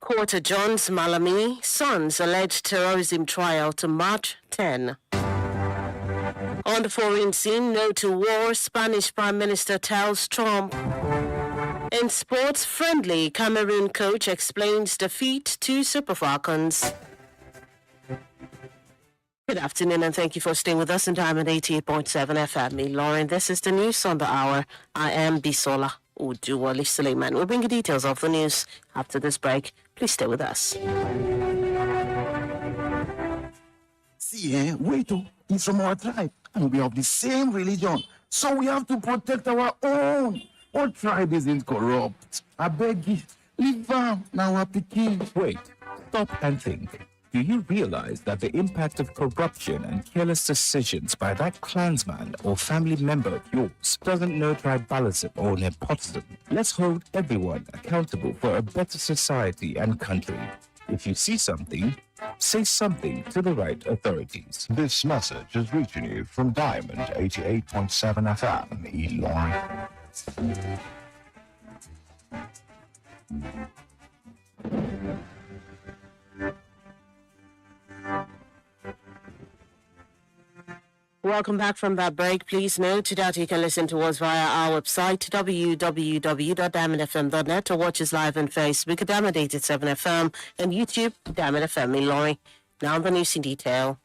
Court adjourns Malami son's alleged terrorism trial to March 10. On the foreign scene, no to war, Spanish Prime Minister tells Trump. In sports, friendly Cameroon coach explains defeat to Super Falcons. Good afternoon and thank you for staying with us in Diamond 88.7 FM. Me, Lauren, this is the news on the hour. I am Bisola. Oduwole Suliemen. We'll bring you details of the news after this break. Please stay with us. See, wait, he's from our tribe and we have the same religion. So we have to protect our own. Our tribe isn't corrupt. I beg you, leave now our Peking. Wait, stop and think. Do you realize that the impact of corruption and careless decisions by that clansman or family member of yours doesn't know tribalism or nepotism? Let's hold everyone accountable for a better society and country. If you see something, say something to the right authorities. This message is reaching you from Diamond 88.7 FM, Eloy. Welcome back from that break. Please note that you can listen to us via our website, www.diamondfm.net, or watch us live on Facebook at Diamond 87 FM and YouTube, Diamond FM Illinois. Now the news in detail.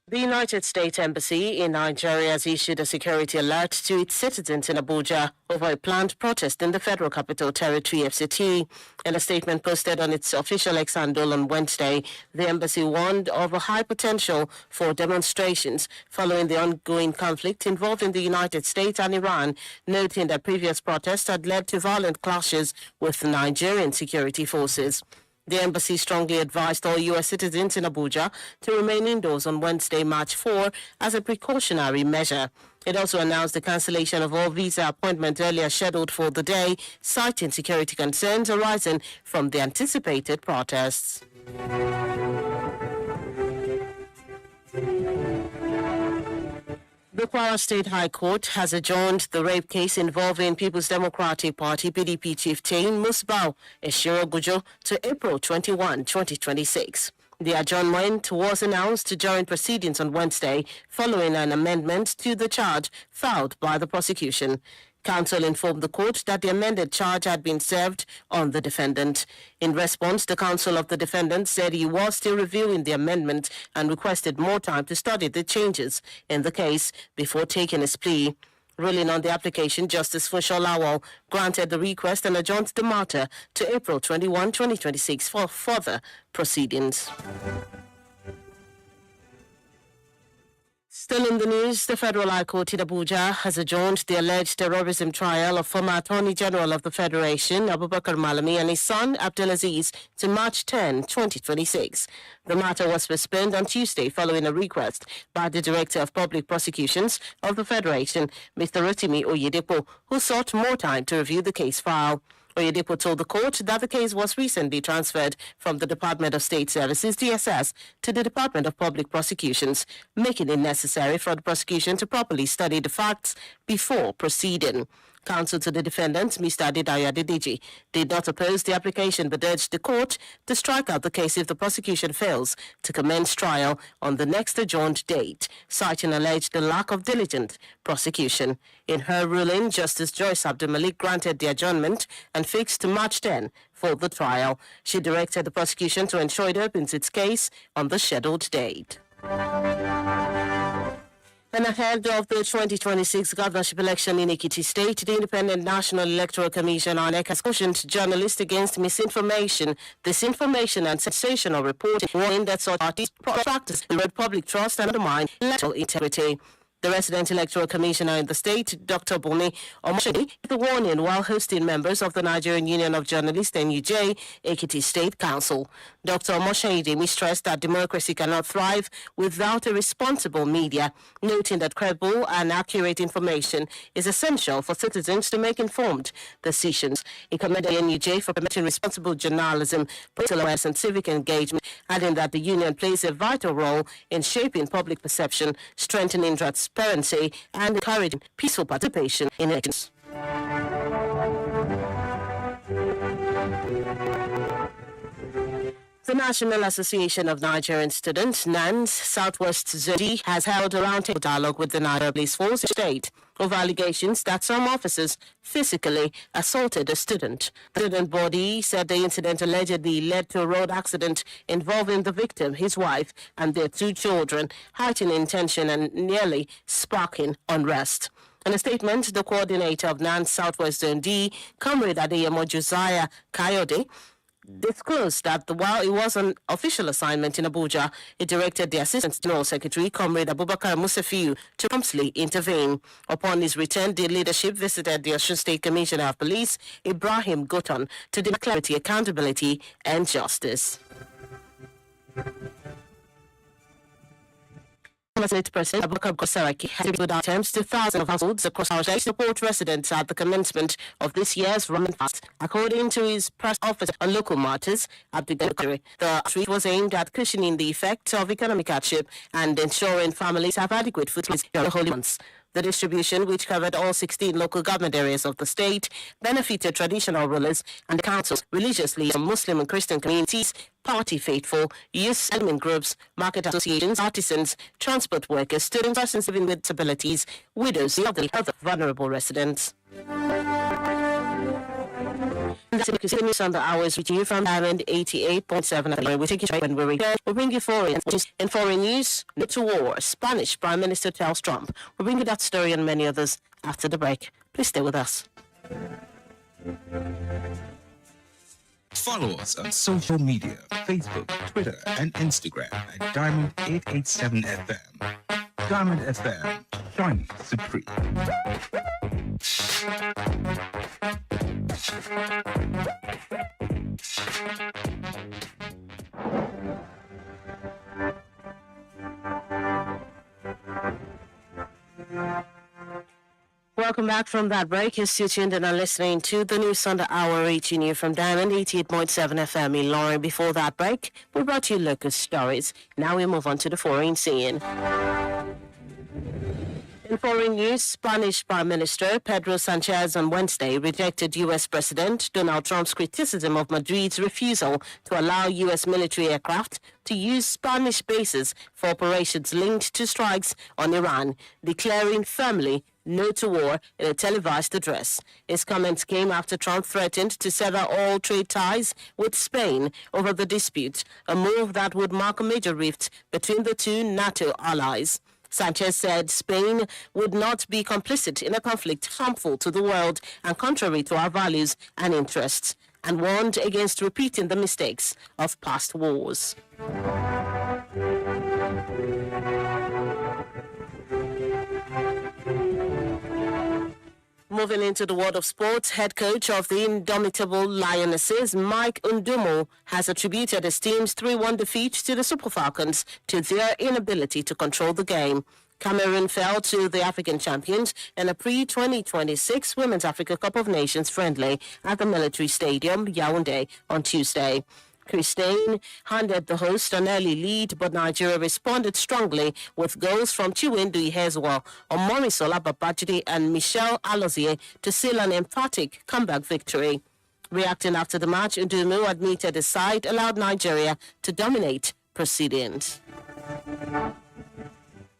The United States Embassy in Nigeria has issued a security alert to its citizens in Abuja over a planned protest in the Federal Capital Territory, FCT. In a statement posted on its official X handle on Wednesday, the embassy warned of a high potential for demonstrations following the ongoing conflict involving the United States and Iran, noting that previous protests had led to violent clashes with Nigerian security forces. The embassy strongly advised all U.S. citizens in Abuja to remain indoors on Wednesday, March 4, as a precautionary measure. It also announced the cancellation of all visa appointments earlier scheduled for the day, citing security concerns arising from the anticipated protests. The Kwara State High Court has adjourned the rape case involving People's Democratic Party PDP chieftain Musbau Eshirogujo to April 21, 2026. The adjournment was announced during proceedings on Wednesday following an amendment to the charge filed by the prosecution. Counsel informed the court that the amended charge had been served on the defendant. In response, the counsel of the defendant said he was still reviewing the amendment and requested more time to study the changes in the case before taking his plea. Ruling on the application, Justice Funsho Lawal granted the request and adjourned the matter to April 21, 2026 for further proceedings. Still in the news, the Federal High Court in Abuja has adjourned the alleged terrorism trial of former Attorney General of the Federation, Abubakar Malami, and his son, Abdulaziz, to March 10, 2026. The matter was postponed on Tuesday following a request by the Director of Public Prosecutions of the Federation, Mr. Rotimi Oyedepo, who sought more time to review the case file. Oyedepo told the court that the case was recently transferred from the Department of State Services, DSS, to the Department of Public Prosecutions, making it necessary for the prosecution to properly study the facts before proceeding. Counsel to the defendant, Mr. Adedayo Adedeji, did not oppose the application but urged the court to strike out the case if the prosecution fails to commence trial on the next adjourned date, citing alleged lack of diligent prosecution. In her ruling, Justice Joyce Abdulmalik granted the adjournment and fixed to March 10 for the trial. She directed the prosecution to ensure it opens its case on the scheduled date. And ahead of the 2026 governorship election in Ekiti State, the Independent National Electoral Commission (INEC) has cautioned journalists against misinformation, disinformation, and sensational reporting, warning that such parties practice erode public trust and undermine electoral integrity. The resident electoral commissioner in the state, Dr. Buni Omoshedi, gave the warning while hosting members of the Nigerian Union of Journalists (NUJ) Ekiti State Council. Dr. Omoshedi stressed that democracy cannot thrive without a responsible media, noting that credible and accurate information is essential for citizens to make informed decisions. He commended the NUJ for promoting responsible journalism, political awareness, and civic engagement, adding that the union plays a vital role in shaping public perception, strengthening transparency, and encouraging peaceful participation in elections. The National Association of Nigerian Students, NANS, Southwest Zodi, has held a roundtable dialogue with the Nigeria Police Force state over allegations that some officers physically assaulted a student. The student body said the incident allegedly led to a road accident involving the victim, his wife, and their 2 children, heightening tension and nearly sparking unrest. In a statement, the coordinator of NANS Southwest Zone D, Comrade Adeyemo Josiah Kayode, disclosed that while it was an official assignment in Abuja, it directed the Assistant General Secretary, Comrade Abubakar Musafiu, to promptly intervene. Upon his return, the leadership visited the Osun State Commissioner of Police, Ibrahim Goton, to demand clarity, accountability, and justice. Senate President Abubakar Gosaraki has given attempts to thousands of households across our state to support residents at the commencement of this year's Ramadan fast. According to his press officer on local matters, the outreach was aimed at cushioning the effects of economic hardship and ensuring families have adequate food during the holy months. The distribution, which covered all 16 local government areas of the state, benefited traditional rulers and the councils, religious leaders from Muslim and Christian communities, party faithful, youth element groups, market associations, artisans, transport workers, students, persons living with disabilities, widows, elderly, other vulnerable residents. That's it. You news on the hours reaching you from Diamond 88.7. We take it when we return. We'll bring you in foreign news. To war. Spanish Prime Minister tells Trump. We'll bring you that story and many others after the break. Please stay with us. Follow us on social media, Facebook, Twitter, and Instagram at Diamond 887 FM. Diamond FM, shining supreme. Welcome back from that break. You're still tuned and are listening to the news on the hour, reaching you from Diamond 88.7 FM in Lauren. Before that break, we brought you local stories. Now we move on to the foreign scene. In foreign news, Spanish Prime Minister Pedro Sanchez on Wednesday rejected U.S. President Donald Trump's criticism of Madrid's refusal to allow U.S. military aircraft to use Spanish bases for operations linked to strikes on Iran, declaring firmly no to war in a televised address. His comments came after Trump threatened to sever all trade ties with Spain over the dispute, a move that would mark a major rift between the two NATO allies. Sanchez said Spain would not be complicit in a conflict harmful to the world and contrary to our values and interests, and warned against repeating the mistakes of past wars. Moving into the world of sports, head coach of the indomitable Lionesses, Mike Ndumo, has attributed his team's 3-1 defeat to the Super Falcons to their inability to control the game. Cameroon fell to the African champions in a pre-2026 Women's Africa Cup of Nations friendly at the Military Stadium, Yaoundé, on Tuesday. Christine handed the host an early lead, but Nigeria responded strongly with goals from Chiwendu Ihezwa, Bisola Babajide, and Michelle Alozie to seal an emphatic comeback victory. Reacting after the match, Ndumu admitted his side allowed Nigeria to dominate proceedings.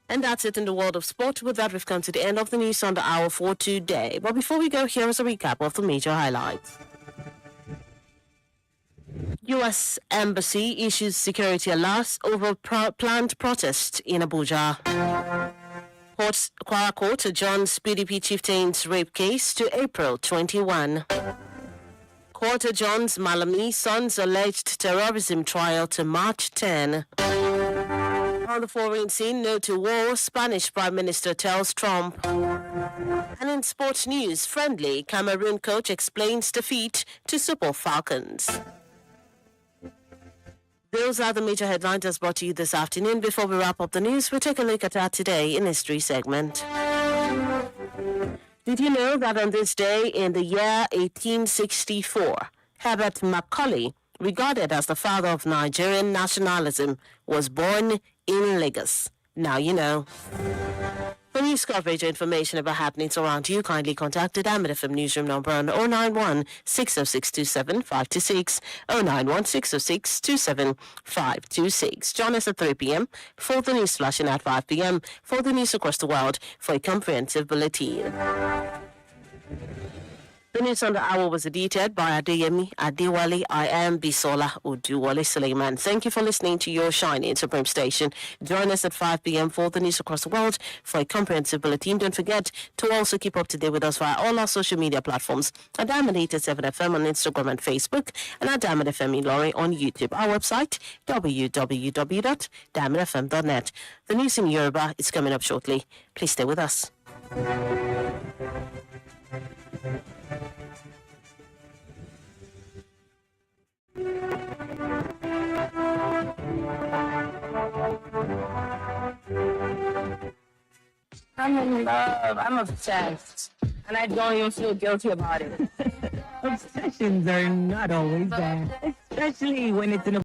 And that's it in the world of sport. With that, we've come to the end of the news on the hour for today. But before we go, here is a recap of the major highlights. U.S. Embassy issues security alerts over planned protest in Abuja. Kwara Court adjourns PDP chieftain's rape case to April 21. Court adjourns Malami son's alleged terrorism trial to March 10. On the foreign scene, no to war, Spanish Prime Minister tells Trump. And in sports news, friendly Cameroon coach explains defeat to Super Falcons. Those are the major headlines as brought to you this afternoon. Before we wrap up the news, we'll take a look at our Today in History segment. Did you know that on this day in the year 1864, Herbert Macaulay, regarded as the father of Nigerian nationalism, was born in Lagos? Now you know. For news news coverage or information about happenings around you, kindly contact the Diamond FM newsroom number on 091 606 27526, 091 606 27526. Join us at 3 p.m. for the news flashing at 5 p.m. for the news across the world for a comprehensive bulletin. The news on the hour was edited by Adeyemi Adewale. I am Bisola Oduwole Suliemen. Thank you for listening to your shining Supreme station. Join us at 5 p.m. for the news across the world for a comprehensive bulletin. Don't forget to also keep up to date with us via all our social media platforms at Diamond 87 FM on Instagram and Facebook, and at Diamond FM Ilorin on YouTube. Our website, www.diamondfm.net. The news in Yoruba is coming up shortly. Please stay with us. I'm in love. I'm obsessed. And I don't even feel guilty about it. Obsessions are not always bad, especially when it's in a